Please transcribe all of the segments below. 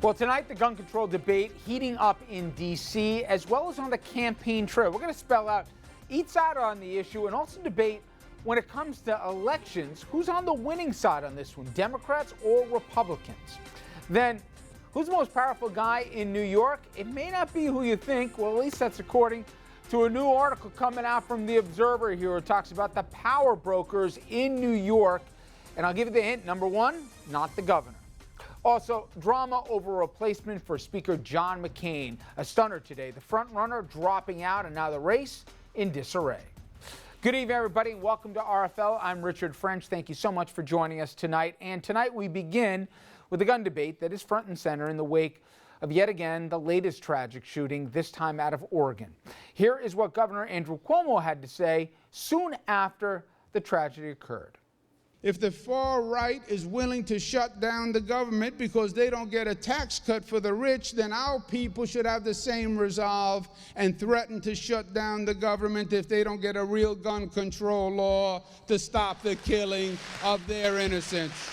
Well, tonight, the gun control debate heating up in D.C. as well as on the campaign trail. We're going to spell out each side on the issue and also debate when it comes to elections, who's on the winning side on this one, Democrats or Republicans? Then, who's the most powerful guy in New York? It may not be who you think. Well, at least that's according to a new article coming out from The Observer here. It talks about the power brokers in New York. And I'll give you the hint. Number one, not the governor. Also, drama over a replacement for Speaker John McCain. A stunner today. The front runner dropping out, and now the race in disarray. Good evening, everybody, and welcome to RFL. I'm Richard French. Thank you so much for joining us tonight. And tonight we begin with a gun debate that is front and center in the wake of yet again the latest tragic shooting, this time out of Oregon. Here is what Governor Andrew Cuomo had to say soon after the tragedy occurred. If the far right is willing to shut down the government because they don't get a tax cut for the rich, then our people should have the same resolve and threaten to shut down the government if they don't get a real gun control law to stop the killing of their innocents.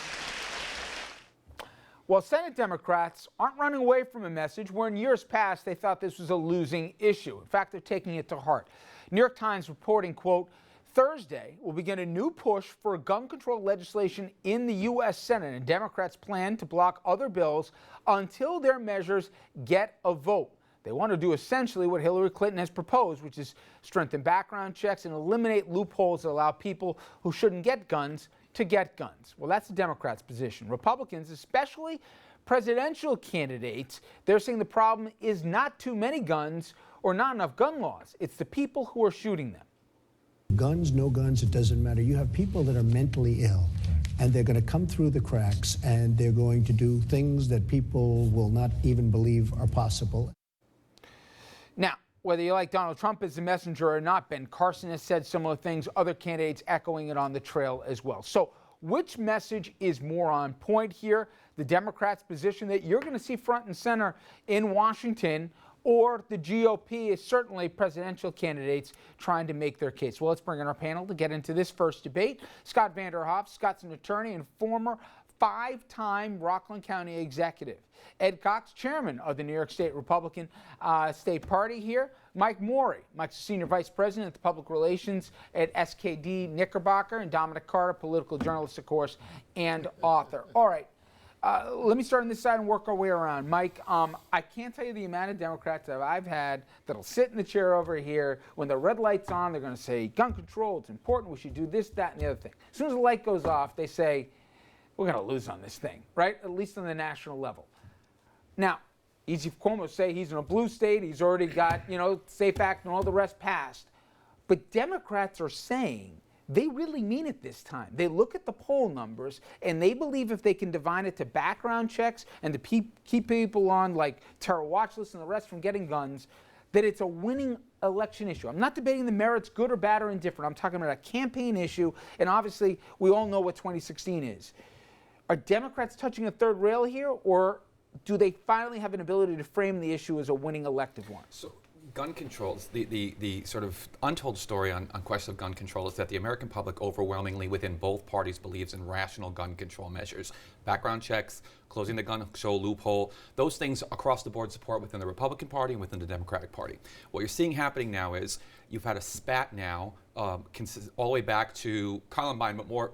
Well, Senate Democrats aren't running away from a message where in years past they thought this was a losing issue. In fact, they're taking it to heart. New York Times reporting, quote, Thursday will begin a new push for gun control legislation in the U.S. Senate, and Democrats plan to block other bills until their measures get a vote. They want to do essentially what Hillary Clinton has proposed, which is strengthen background checks and eliminate loopholes that allow people who shouldn't get guns to get guns. Well, that's the Democrats' position. Republicans, especially presidential candidates, they're saying the problem is not too many guns or not enough gun laws. It's the people who are shooting them. Guns, no guns, it doesn't matter. You have people that are mentally ill, and they're going to come through the cracks, and they're going to do things that people will not even believe are possible. Now, whether you like Donald Trump as the messenger or not, Ben Carson has said similar things, other candidates echoing it on the trail as well. So which message is more on point here? The Democrats' position that you're going to see front and center in Washington, or the GOP is certainly presidential candidates trying to make their case. Well, let's bring in our panel to get into this first debate. Scott Vanderhoff. Scott's an attorney and former five-time Rockland County executive. Ed Cox, chairman of the New York State Republican State Party here. Mike Morey. Mike's senior vice president of public relations at SKD Knickerbocker. And Dominic Carter, political journalist, of course, and author. All right. Let me start on this side and work our way around. Mike, I can't tell you the amount of Democrats that I've had that'll sit in the chair over here. When the red light's on, they're going to say, gun control, it's important, we should do this, that, and the other thing. As soon as the light goes off, they say, we're going to lose on this thing, right? At least on the national level. Now, easy for Cuomo to say he's in a blue state. He's already got, SAFE Act and all the rest passed. But Democrats are saying they really mean it this time. They look at the poll numbers, and they believe if they can divide it to background checks and to keep people on like terror watch lists and the rest from getting guns, that it's a winning election issue. I'm not debating the merits, good or bad or indifferent. I'm talking about a campaign issue, and obviously we all know what 2016 is. Are Democrats touching a third rail here, or do they finally have an ability to frame the issue as a winning elective one? So, gun controls, the sort of untold story on question of gun control is that the American public overwhelmingly within both parties believes in rational gun control measures. Background checks, closing the gun show loophole, those things across the board support within the Republican Party and within the Democratic Party. What you're seeing happening now is you've had a spat now all the way back to Columbine, but more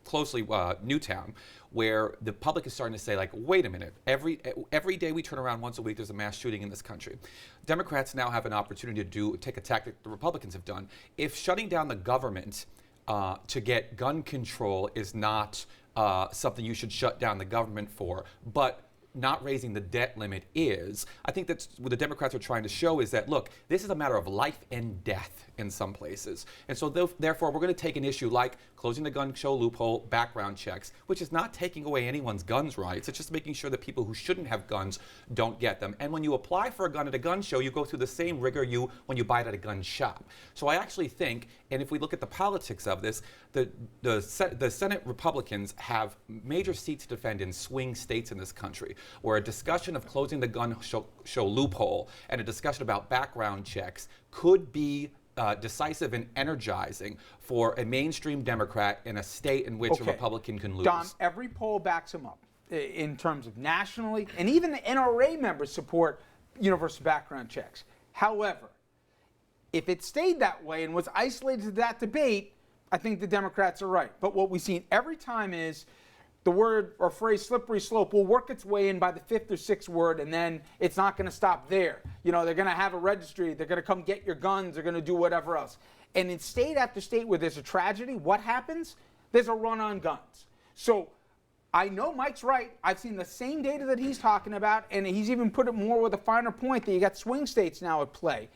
closely Newtown, where the public is starting to say, like, wait a minute, every day we turn around once a week, there's a mass shooting in this country. Democrats now have an opportunity to take a tactic the Republicans have done. If shutting down the government to get gun control is not something you should shut down the government for, but not raising the debt limit is, I think that's what the Democrats are trying to show is that, look, this is a matter of life and death in some places. And so therefore, we're going to take an issue like closing the gun show loophole, background checks, which is not taking away anyone's guns rights. It's just making sure that people who shouldn't have guns don't get them. And when you apply for a gun at a gun show, you go through the same rigor when you buy it at a gun shop. So I actually think, and if we look at the politics of this, the Senate Republicans have major seats to defend in swing states in this country, where a discussion of closing the gun show loophole and a discussion about background checks could be decisive and energizing for a mainstream Democrat in a state in which a Republican can lose. Dom, every poll backs him up. in terms of nationally, and even the NRA members support universal background checks. However, if it stayed that way and was isolated to that debate, I think the Democrats are right. But what we've seen every time is the word or phrase slippery slope will work its way in by the fifth or sixth word, and then it's not going to stop there. You know, they're going to have a registry, they're going to come get your guns, they're going to do whatever else. And in state after state where there's a tragedy, what happens? There's a run on guns. So I know Mike's right. I've seen the same data that he's talking about, and he's even put it more with a finer point that you got swing states now at play.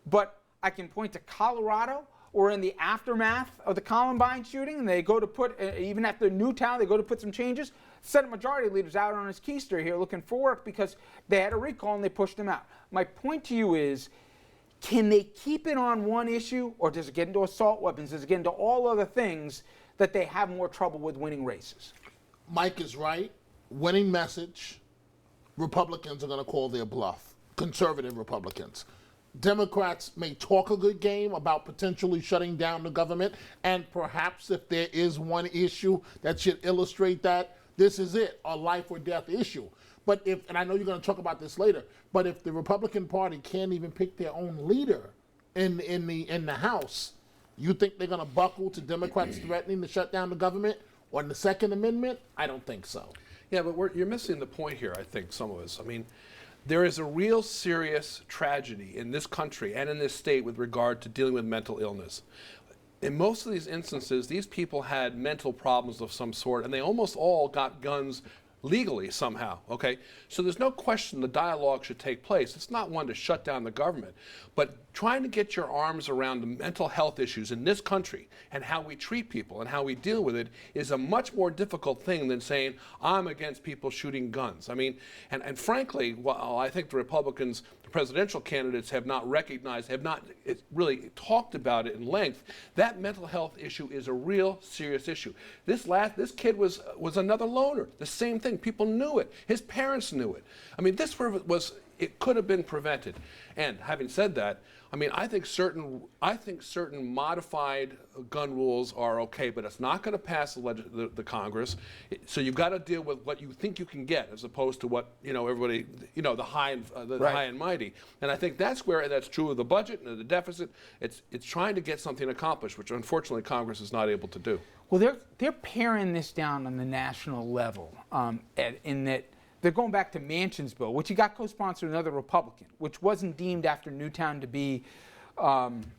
But I can point to Colorado, or in the aftermath of the Columbine shooting, and they go to put, even after Newtown, they go to put some changes. Senate Majority Leader's out on his keister here looking for work because they had a recall and they pushed him out. My point to you is, can they keep it on one issue, or does it get into assault weapons? Does it get into all other things that they have more trouble with winning races? Mike is right. Winning message. Republicans are going to call their bluff. Conservative Republicans. Democrats may talk a good game about potentially shutting down the government, and perhaps if there is one issue that should illustrate that, this is it, a life or death issue. But if, and I know you're going to talk about this later, but if the Republican Party can't even pick their own leader in the House, you think they're going to buckle to Democrats threatening to shut down the government on the Second Amendment? I don't think so. Yeah, but you're missing the point here, I think, some of us. I mean, there is a real serious tragedy in this country and in this state with regard to dealing with mental illness. In most of these instances, these people had mental problems of some sort, and they almost all got guns legally somehow, okay? So there's no question the dialogue should take place. It's not one to shut down the government, but trying to get your arms around the mental health issues in this country and how we treat people and how we deal with it is a much more difficult thing than saying, I'm against people shooting guns. I mean, and frankly, while I think the Republicans, the presidential candidates have not recognized, have not really talked about it in length, that mental health issue is a real serious issue. This kid was another loner. The same thing. People knew it. His parents knew it. I mean, it could have been prevented. And having said that, I mean, I think certain modified gun rules are okay, but it's not going to pass the Congress. So you've got to deal with what you think you can get, as opposed to what everybody, the high and mighty. And I think that's true of the budget and of the deficit. It's trying to get something accomplished, which unfortunately Congress is not able to do. Well, they're paring this down on the national level, in that they're going back to Manchin's bill, which he got co-sponsored another Republican, which wasn't deemed after Newtown to be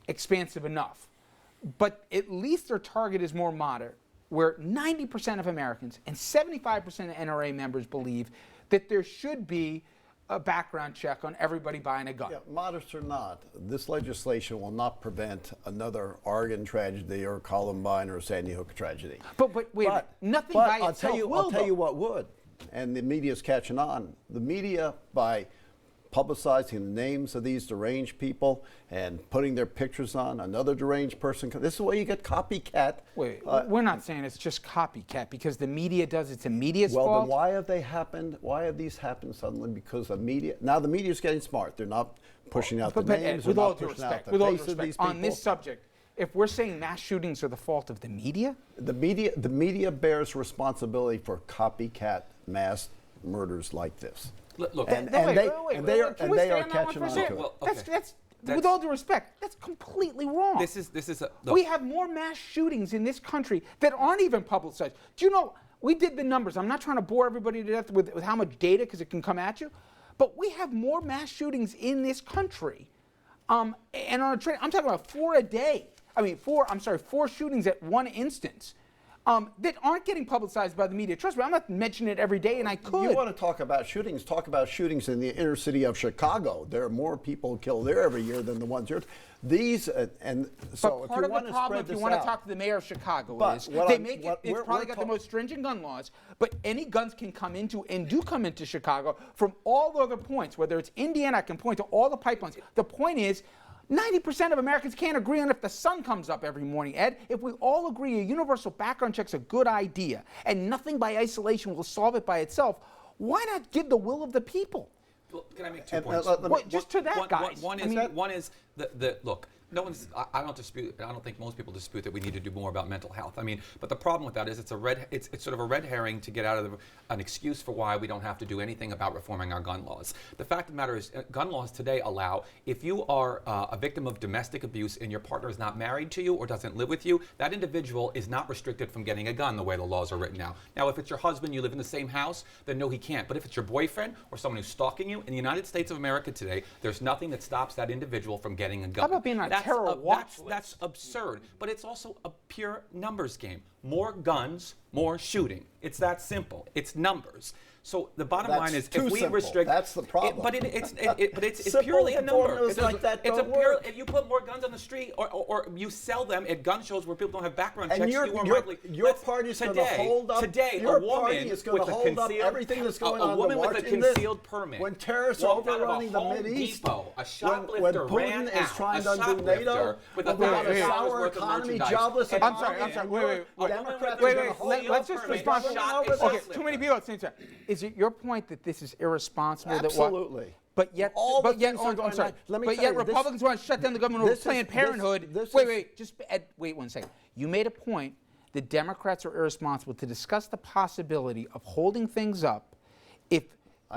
expansive enough. But at least their target is more moderate, where 90% of Americans and 75% of NRA members believe that there should be a background check on everybody buying a gun. Yeah, modest or not, this legislation will not prevent another Oregon tragedy or Columbine or Sandy Hook tragedy. But wait a minute, nothing but by itself will. I'll tell you what would, and the media's catching on. The media, by publicizing the names of these deranged people and putting their pictures on another deranged person, this is where you get copycat. Wait, we're not saying it's just copycat because the media does. It's the media's fault. Well, then why have they happened? Why have these happened suddenly? Because the media. Now the media's getting smart. They're not pushing out the names. With they're all not due pushing out respect, the with all due faces of these respect, people. on this subject, if we're saying mass shootings are the fault of the media, the media bears responsibility for copycat mass murders like this. Look, And they are catching on to it. Well, okay. That's with all due respect, that's completely wrong. We have more mass shootings in this country that aren't even publicized. Do you know, we did the numbers. I'm not trying to bore everybody to death with how much data, because it can come at you, but we have more mass shootings in this country. And on a train, I'm talking about 4 a day. I mean, 4 shootings at one instance. That aren't getting publicized by the media. Trust me, I'm not mentioning it every day, and I could. You want to talk about shootings? Talk about shootings in the inner city of Chicago. There are more people killed there every year than the ones here. These and so. But part of the problem, if you want to talk to the mayor of Chicago, is they make it. It's probably got the most stringent gun laws, but any guns can come into and do come into Chicago from all other points. Whether it's Indiana, I can point to all the pipelines. The point is, 90% of Americans can't agree on if the sun comes up every morning, Ed. If we all agree a universal background check's a good idea and nothing by isolation will solve it by itself, why not give the will of the people? Well, can I make 2 points? Just to that, guys. One is Look, no one's. I don't dispute. I don't think most people dispute that we need to do more about mental health. I mean, but the problem with that is it's sort of a red herring to get out of an excuse for why we don't have to do anything about reforming our gun laws. The fact of the matter is, gun laws today allow, if you are a victim of domestic abuse and your partner is not married to you or doesn't live with you, that individual is not restricted from getting a gun the way the laws are written now. Now, if it's your husband, you live in the same house, then no, he can't. But if it's your boyfriend or someone who's stalking you, in the United States of America today, there's nothing that stops that individual from getting a gun. How about being on a terror watch list? That's absurd. But it's also a pure numbers game. More guns, more shooting. It's that simple. It's numbers. So the bottom line is, if we restrict, that's the problem. But it's Simple purely a number. formulas like that It's don't a pure. work. If you put more guns on the street, or you sell them at gun shows where people don't have background And checks, your party is going to hold up. Today, your a woman party is going with to a hold up concealed, everything that's going on. a woman with a watching this, concealed permit. When terrorists are walked out of a overrunning the Home Mideast, Depot, a when shoplifter Putin ran is out, trying a to undo NATO, shoplifter with when we have a $1,000 sour worth of economy, merchandise. jobless And I'm economy, sorry, and wait, your wait. Democrats Wait, are wait, gonna hold let's up just for respond. going shot over is this. Okay, too many people at the same time. Is it your point that this is irresponsible? Absolutely. But yet, All the but yet, things are I'm going sorry. on. Let me but tell yet, you, this- Republicans want to shut down the government over this is- Planned this- Parenthood. this Wait, is- wait, just wait 1 second. You made a point that Democrats are irresponsible to discuss the possibility of holding things up if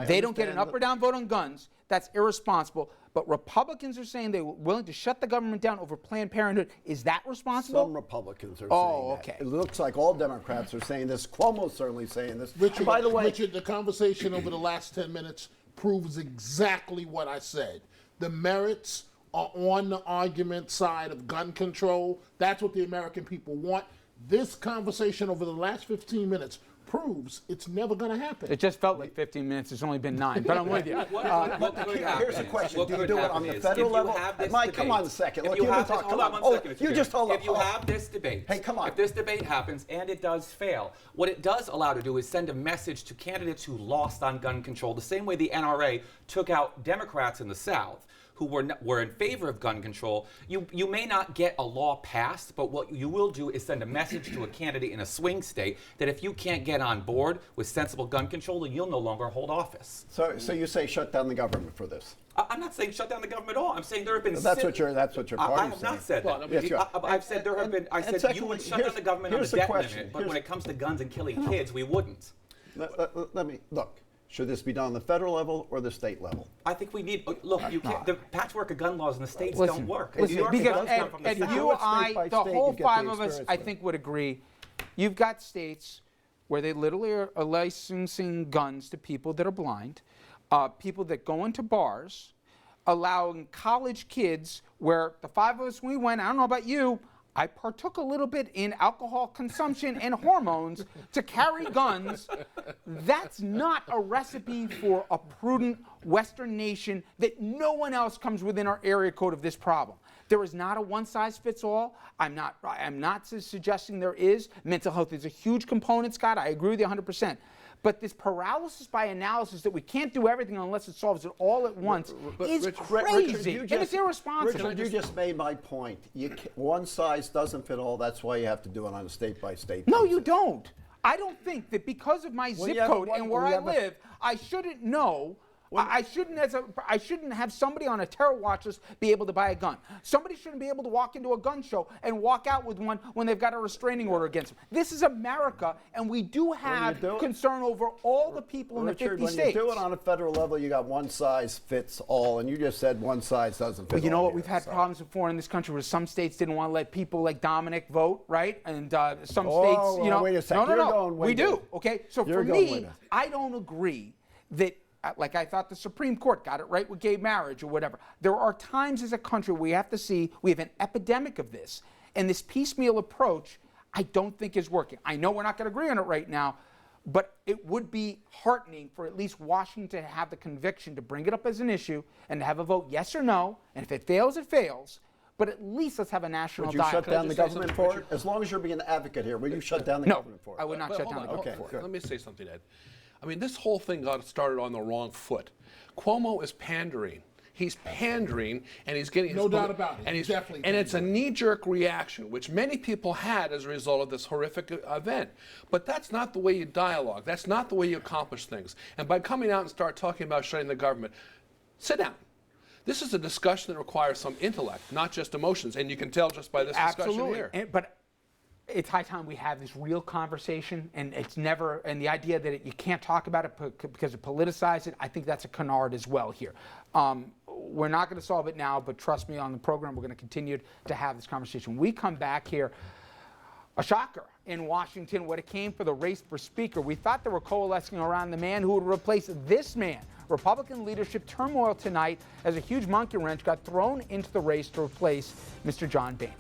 they don't get an understand up or down vote on guns. That's irresponsible. But Republicans are saying they're willing to shut the government down over Planned Parenthood. Is that responsible? Some Republicans are Oh, saying that. okay. It looks like all Democrats are saying this. Cuomo's certainly saying this. Richard, And by the way, Richard, the conversation over the last 10 minutes proves exactly what I said. The merits are on the argument side of gun control. That's what the American people want. This conversation over the last 15 minutes proves it's never going to happen. It just felt like 15 minutes. It's only been 9. But I'm with you. What could here's happen a question. what Do you could do it happen on the is, federal if you level? have this Mike, come debate- on a second. if Look, you you've been have this- talking. hold Come on on. one Oh, second, you Mr. just hold If up. you Oh. have this debate, Hey, come on. If this debate happens, and it does fail, what it does allow to do is send a message to candidates who lost on gun control, the same way the NRA took out Democrats in the South who were in favor of gun control. You may not get a law passed, but what you will do is send a message to a candidate in a swing state that if you can't get on board with sensible gun control, then you'll no longer hold office. So you say shut down the government for this? I'm not saying shut down the government at all. I'm saying there have been. That's what your I party's have saying. not said that. Yes, you are. I've said there have been. I and said you secondly, would shut down the government on the here's the debt question. limit, but Here's- when it comes to guns and killing kids, we wouldn't. Let me look. Should this be done on the federal level or the state level? I think we need. Look, you can't. The patchwork of gun laws in the states Listen, don't work. listen, New York because does come from the and South. you, Do it state I, by the state, whole you get the 5 of us, experience I with it. think would agree. You've got states where they literally are licensing guns to people that are blind, people that go into bars, allowing college kids, where the 5 of us, when we went, I don't know about you, I partook a little bit in alcohol consumption and hormones to carry guns. That's not a recipe for a prudent Western nation that no one else comes within our area code of this problem. There is not a one-size-fits-all. I'm not suggesting there is. Mental health is a huge component, Scott. I agree with you 100%. But this paralysis by analysis that we can't do everything unless it solves it all at once is crazy. Richard, and it's irresponsible. Richard, you just made my point. One size doesn't fit all. That's why you have to do it on a state-by-state No, basis. you don't. I don't think that because of my zip you have a code one- and where well, you I have a- live, I shouldn't know. I shouldn't have somebody on a terror watch list be able to buy a gun. Somebody shouldn't be able to walk into a gun show and walk out with one when they've got a restraining order against them. This is America, and we do have do it- concern over all the people in the Richard, 50 when states. you do it on a federal level, you got one size fits all, and you just said one size doesn't fit all. But you know what? here, We've had so. problems before in this country where some states didn't want to let people like Dominic vote, right? And some Oh, states, you know, wait a second. no, You're no, going way we do. back. Okay, so You're for going way me, back. I don't agree that. Like I thought the Supreme Court got it right with gay marriage or whatever. There are times as a country we have to see we have an epidemic of this. And this piecemeal approach, I don't think is working. I know we're not going to agree on it right now, but it would be heartening for at least Washington to have the conviction to bring it up as an issue and to have a vote yes or no. And if it fails, it fails. But at least let's have a national Would you dialogue. shut down the just say government something, for it? As long as you're being an advocate here, will you shut down the No, government for it? I would not But shut hold down the on, government okay, for it. Let me say something, Ed. I mean, this whole thing got started on the wrong foot. Cuomo is pandering. He's pandering, and he's getting No doubt about it. And He's definitely and it's a knee-jerk reaction, which many people had as a result of this horrific event. But that's not the way you dialogue. That's not the way you accomplish things. And by coming out and start talking about shutting the government, sit down. This is a discussion that requires some intellect, not just emotions, and you can tell just by this discussion here. But it's high time we have this real conversation, and it's never, and the idea that you can't talk about it because it politicizes it, I think that's a canard as well here. We're not going to solve it now, but trust me, on the program, we're going to continue to have this conversation. We come back here, a shocker in Washington when it came for the race for Speaker. We thought they were coalescing around the man who would replace this man. Republican leadership turmoil tonight as a huge monkey wrench got thrown into the race to replace Mr. John Boehner.